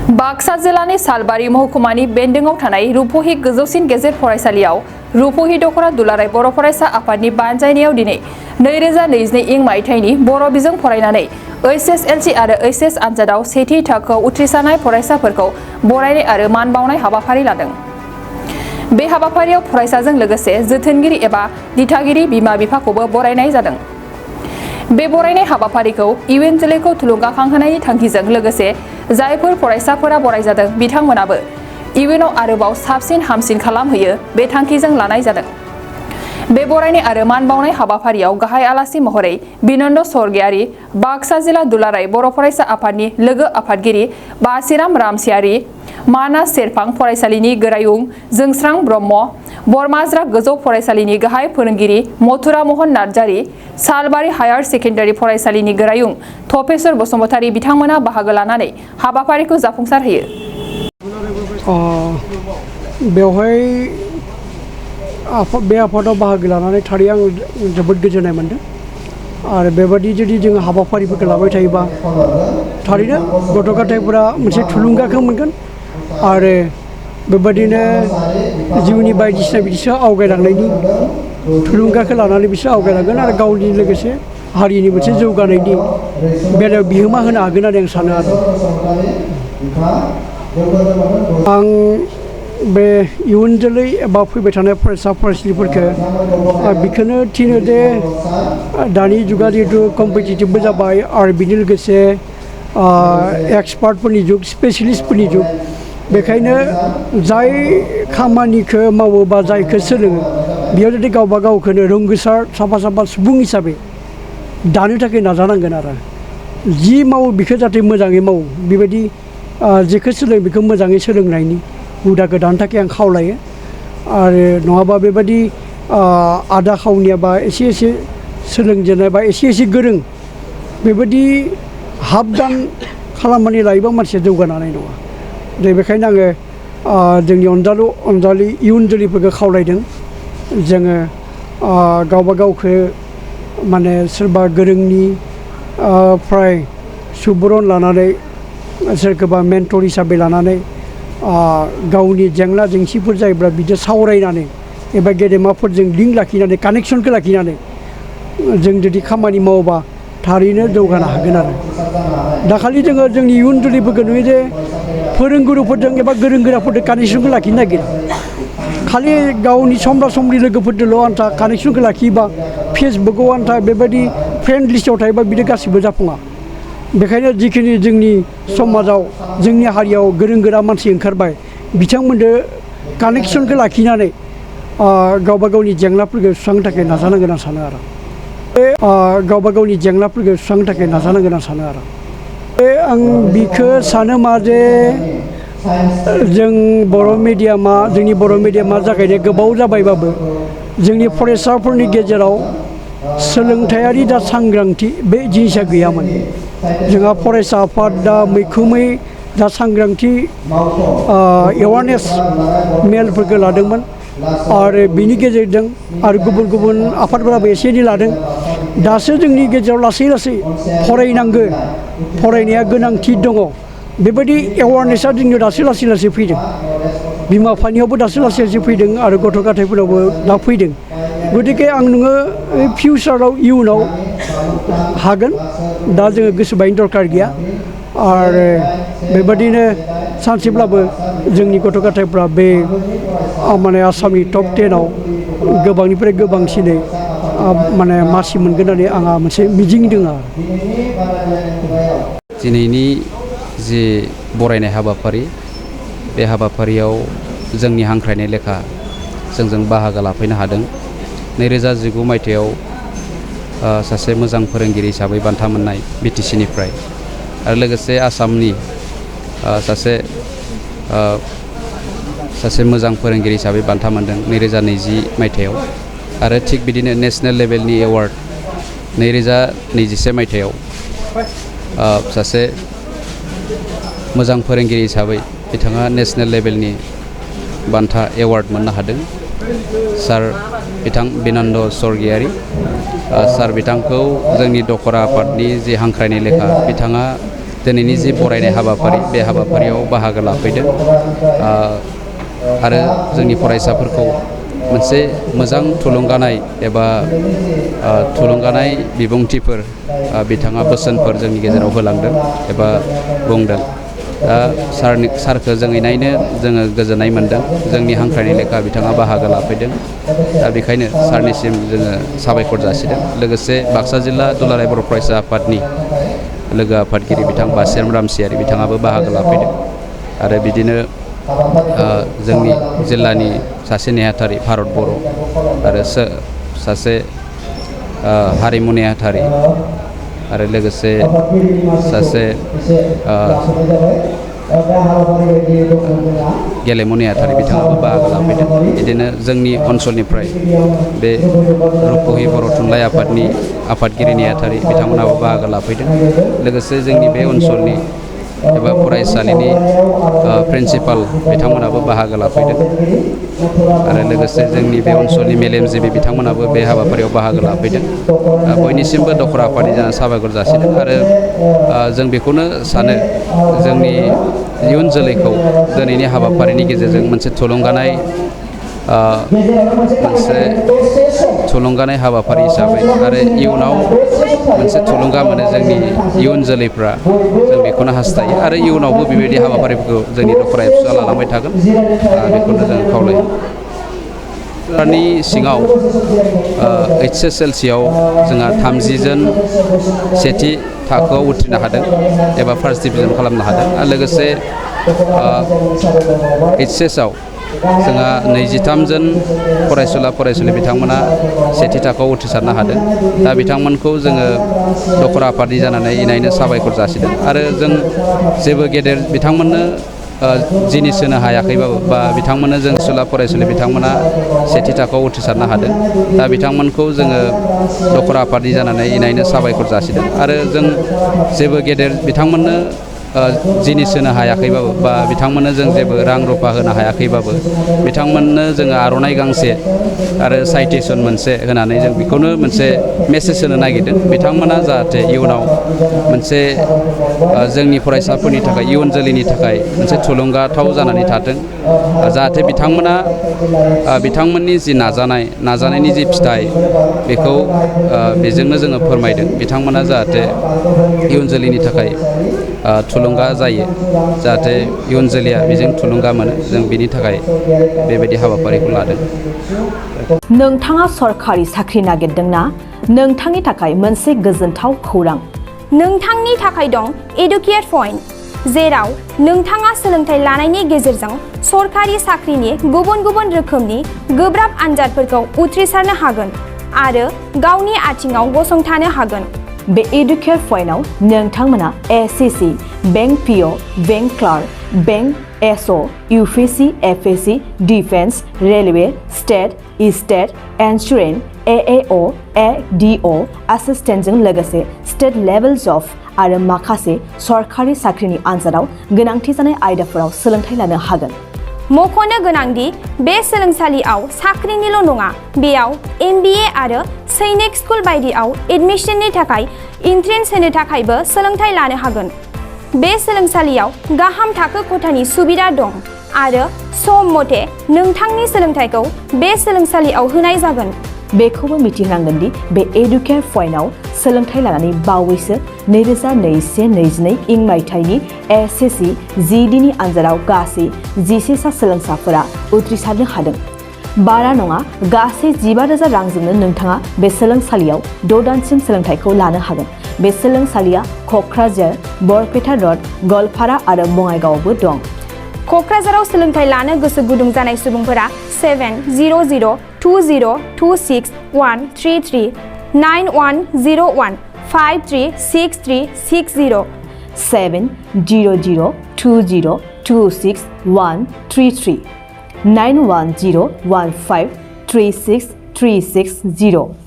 बाक्सा जिल्लानि सालबारि महकुमानि बेन्दोंआव थानाय रुपहि गोजौसिन गेजेर फरायसालियाव रुपहि दख'रा दुलाराय बर' फरायसा आफादनि बानजायनायाव दिनै 2022 मायथाइनि बर' बिजों फरायनानै एसएसएलसी आरो एचएस आनजादाव सेथि थाखोआव उथ्रिसारनाय फरायसाफोरखौ बरायनाय आरो मान बावनाय हाबाफारि लादों। बे हाबाफारियाव फरायसाजों लोगोसे जोथोनगिरि एबा दिथागिरि बिमा-बिफाखौबो बरायनाय जादों। बे बरायनाय हाबाफारिखौ इयुन जोलैखौ थुलुंगाखांहोनायनि थांखिजों लोगोसे जायफोर फरायसाफोरा बरायजादों बिथांमोनाबो इयुनाव आरोबाव साबसिन हामसिन खालामहैयो बे थांखिजों लानाय जादों। बे बरायनाय आरो मान बावनाय हाबाफारियाव गाहाय आलासि महरै बिनन्द स्वर्गियारि, बाक्सा जिल्ला दुलाराय बर' फरायसा आफादनि लोगो आफादगिरि बासिराम रामसियारि, मानास सेरफां फरायसालिनि गोरायुं जोंस्रां ब्रह्म, बरमाज्रा गोजौ फरायसालिनि गाहाय फोरोंगिरि मथुरा महन नार्जारि, सालबारि हायार सेकेन्डारि फरायसालिनि गोरायुं थपेश्वर बसुमतारी बिथांमोना बाहागो लानानै हाबाफारिखौ जाफुंसार होयो। बेवहाय बे आफादाव बाहागो लानानै थारै आं जोबोद गोजोननाय मोनदों आरो बेबादि जुदि जों हाबाफारिफोरखौ लाबाय थायोबा थारैनो गथ' गथायफोरा मोनसे थुलुंगाखौ मोनगोन आरो बेबादिनो जिउनि बायदिसिना बिदिसो आवगायलांनायनि थुलुंगाखौ लानानै बिसोर आवगायलांगोन आरो गावनि लोगोसे हारिनि मोनसे जौगानायनि बेलायाव बिहोमा होनो हागोन होननानै आं सानो आरो आं बे इयुन जोलै एबा फैबाय थानाय फरायसा फरायसुलिफोरखौ बेखौनो थिनो दे दानि जुगा जिहेतु कम्पिटिटिभबो जाबाय आरो बिनि लोगोसे एक्सपार्टफोरनि जुग स्पेसियलिस्टफोरनि जुग बेखायनो जाय खामानिखौ मावो बा जायखौ सोलोङो बेयाव जुदि गावबा गावखौनो रोंगोसार साफा साफा सुबुं हिसाबै दानो थाखाय नाजानांगोन आरो जि मावो बेखौ जाहाथे मोजाङै मावो बेबायदि जेखौ सोलोङो बेखौ मोजाङै सोलोंनायनि हुदाखौ दानो थाखाय आं खावलायो आरो नङाबा बेबायदि आदा खावनिया बा एसे एसे सोलोंजेननाय बा एसे एसे गोरों बेबायदि हाबदान खालामनानै लायोबा मानसिया जौगानो हानाय नङा। दा बेखायनो आङो जोंनि अनजालु इयुन जोलैफोरखौ खावलायदों जोङो गावबा गावखौ माने सोरबा गोरोंनि फ्राय सुबुरुन लानानै सोरखौबा मेन्टर हिसाबै लानानै गावनि जेंना जेंसिफोर जायोब्ला बिदि सावरायनानै एबा गेदेमाफोरजों लिंक लाखिनानै कानेक्सनखौ लाखिनानै जों जुदि खामानि मावोबा थारैनो जौगानो हागोन आरो दाखालि जोङो जोंनि इयुन जोलैफोरखौ नुयो जे फोरोंगुरुफोरजों एबा गोरों गोराफोरजों कानेक्सनखौ लाखिनो नागिरा खालि गावनि समब्रा समब्रि लोगोफोरजोंल' आन्था कानेक्सनखौ लाखियोबा फेसबुकआव आन्था बेबायदि फ्रेन्ड लिस्टआव थायोबा बिदि गासिबो जाफुङा। बेखायनो जिखिनि जोंनि समाजाव जोंनि हारियाव गोरों गोरा मानसि ओंखारबाय बिथांमोनजों कानेक्सनखौ लाखिनानै गावबा गावनि जेंनाफोरखौ सुस्रांनो थाखाय नाजानांगोन आं सानो आरो गावबा गावनि जेंनाफोरखौ सुस्रांनो थाखाय नाजानांगोन आं सानो आरो आं बिखौ सानो मा जे जों जोंनि बर' मिडियामा जागायनाय गोबाव जाबायबाबो जोंनि फरायसाफोरनि गेजेराव सोलोंथायारि दा सांग्रांथि बे जिनिसा गैयामोन। जोंहा फरायसा आफादा मैखोमै दा सांग्रांथि एवारनेस मेलफोरखौ लादोंमोन आरो बिनि गेजेरजों आरो गुबुन गुबुन आफादफोराबो एसे एनै लादों। दासो जोंनि गेजेराव लासै लासै फरायनांगौ फरायनाया गोनांथि दङ बेबायदि एवारनेसा जोंनियाव दासो लासै लासै फैदों बिमा बिफानियावबो दासो लासै लासै फैदों आरो गथ' गथायफोरावबो दा फैदों। गतिके आं नोङो फिउचाराव इयुनाव हागोन दा जोङो गोसो बायनो दरकार गैया आरो बेबादिनो सानसेब्लाबो जोंनि गथ' गथायफ्रा बे माने आसामनि टप 10आव गोबांनिफ्राय गोबांसिनै माने मासि मोनगोन होननानै आंहा मोनसे मिजिं दङ। दिनैनि जि बरायनाय हाबाफारि बे हाबाफारियाव जोंनि हांख्रायनाय लेखा जोंजों बाहागो लाफैनो हादों। 2019 मायथाइयाव सासे मोजां फोरोंगिरि हिसाबै बान्था मोननाय BTC निफ्राय आरो लोगोसे आसामनि सासे मोजां फोरोंगिरि हिसाबै बान्था मोनदों 2020 मायथाइयाव आरो थिग बिदिनो नेशनेल लेभेलनि एवार्ड 2021 मायथाइयाव सासे मोजां फोरोंगिरि हिसाबै बिथाङा नेशनेल लेभेलनि बान्था एवार्ड मोननो हादों। सार बिथां बिनन्द स्वर्गियारि सार बिथांखौ जोंनि दखरा आफादनि जि हांख्रायनाय लेखा बिथाङा दिनैनि जि बरायनाय हाबाफारि बे हाबाफारियाव बाहागो लाफैदों आरो जोंनि फरायसाफोरखौ मोनसे मोजां थुलुंगानाय एबा थुलुंगानाय बिबुंथिफोर बिथाङा बोसोनफोर जोंनि गेजेराव होलांदों एबा बुंदों दा सारखौ जोङो नायनो जोङो गोजोननाय मोनदों जोंनि हांख्रायनाय लेखा बिथाङा बाहागो लाफैदों दा बेखायनो सारनिसिम जोङो साबायखर जासिदों लोगोसे बाक्सा जिल्ला दुलाराय बर' फरायसा आफादनि लोगो आफादगिरि बिथां बासिराम रामसियारि बिथाङाबो बाहागो लाफैदों आरो बिदिनो जोंनि जिल्लानि सासे नेहाथारि भारत बर' आरो सासे हारिमु नेहाथारि आरो लोगोसे सासे गेलेमु नेहाथारि बिथाङाबो बाहागो लाफैदों बिदिनो जोंनि ओनसोलनिफ्राय बे रुपहि बर' थुनलाइ आफादनि आफादगिरि नेहाथारि बिथांमोनाबो बाहागो लाफैदों लोगोसे जोंनि बे ओनसोलनि एबा फरायसालिनि प्रिन्सिपाल बिथांमोनाबो बाहागो लाफैदों आरो लोगोसे जोंनि बे ओनसोलनि मेलेमजिबि बिथांमोनाबो बे हाबाफारियाव बाहागो लाफैदों बयनिसिमबो दखरा आफादनि जाना साबायखर जासिदों आरो जों बेखौनो सानो जोंनि इयुन जोलैखौ दिनैनि हाबाफारिनि गेजेरजों मोनसे थुलुंगानाय हाबाफारि हिसाबै आरो इयुनाव मोनसे थुलुंगा मोनो जोंनि इयुन जोलैफ्रा जों बेखौनो हास्थायो आरो इयुनावबो बेबायदि हाबाफारिफोरखौ जोंनि दखरा एबसुआ लालांबाय थागोन बेखौनो जों खावलायो सरकारनि सिङाव HSLCआव जोंहा 30 जन सेथि थाखोआव उथ्रिनो हादों एबा फार्स्ट डिभिजन खालामनो हादों आरो लोगोसे HSआव जोंहा 23 जन फरायसुला फरायसुलि बिथांमोना सेथि थाखोआव उथ्रिसारनो हादों दा बिथांमोनखौ जोङो दखरा आफादनि जानानै इनायनो साबायखर जासिदों आरो जों जेबो गेदेर बिथांमोननो जिनिस होनो हायाखैबाबो बा बिथांमोननो जों फरायसुलि बिथांमोना सेथि थाखोआव उथ्रिसारनो हादों दा बिथांमोनखौ जोङो दखरा आफादनि जानानै इनायनो साबायखर जासिदों आरो जों जेबो गेदेर बिथांमोननो जिनिस होनो हायाखैबाबो बा बिथांमोननो जों जेबो रां रुफा होनो हायाखैबाबो बिथांमोननो जोङो आर'नाइ गांसे आरो साइटेसन मोनसे होनानै जों बेखौनो मोनसे मेसेज होनो नागिरदों बिथांमोना जाहाथे इयुनाव मोनसे जोंनि फरायसाफोरनि थाखाय इयुन जोलैनि थाखाय मोनसे थुलुंगाथाव जानानै थाथों जाहाथे बिथांमोना बिथांमोननि जि नाजानायनि जि फिथाइ बेखौ बेजोंनो जोङो फोरमायदों बिथांमोना जाहाथे इयुन जोलैनि थाखाय थुलुंगा जायो जाहाथे इयुन जोलैया बेजों थुलुंगा मोनो जों बेनि थाखाय बेबायदि हाबाफारिखौ लादों नोंथाङा सरखारि साख्रि नागिरदोंना नोंथांनि थाखाय मोनसे गोजोनथाव खौरां नोंथांनि थाखाय दं एडुकेट पइन्ट जेराव नोंथाङा सोलोंथाइ लानायनि गेजेरजों सरखारि साख्रिनि गुबुन गुबुन रोखोमनि गोब्राब आनजादफोरखौ उथ्रिसारनो हागोन आरो गावनि आथिङाव गसंथानो हागोन बे एडुकेट पइन्टआव नोंथांमोना SCC bank PO bank clerk bank SO UPSC FSC defence railway state insurance AAO ADO एसिस्टेन्टजों लोगोसे स्टेट लेभेल जब आरो माखासे सरखारि साख्रिनि आनजादाव गोनांथि जानाय आयदाफोराव सोलोंथाइ लानो हागोन मख'नो गोनांदि बे सोलोंसालियाव साख्रिनिल' नङा बेयाव MBA आरो सैनिक स्कुल बायदियाव एडमिशननि थाखाय एन्ट्रेन्स होनो थाखायबो सोलोंथाइ लानो हागोन बे सोलोंसालियाव गाहाम थाखो खथानि सुबिदा दं आरो सम मथे नोंथांनि सोलोंथाइखौ बे सोलोंसालियाव होनाय जागोन बेखौबो मिथिनांगोन दि बे एडुकेट पइन्टआव सोलोंथाइ लानानै बावैसो 2021-22 इं मायथाइनि SSC GDनि आनजादाव गासै 11 सा सोलोंसाफोरा उथ्रिसारनो हादों बारा नङा गासै 15,000 रांजोंनो नोंथाङा बे सोलोंसालियाव 6 दानसिम सोलोंथाइखौ लानो हागोन बे सोलोंसालिया क'क्राझार बरपेटा रड गवालपारा आरो बङाइगावआवबो दं क'क्राझाराव सोलोंथाइ लानो गोसो गुदुं जानाय सुबुंफोरा 70020261133 9101536360 70020261133 9101536360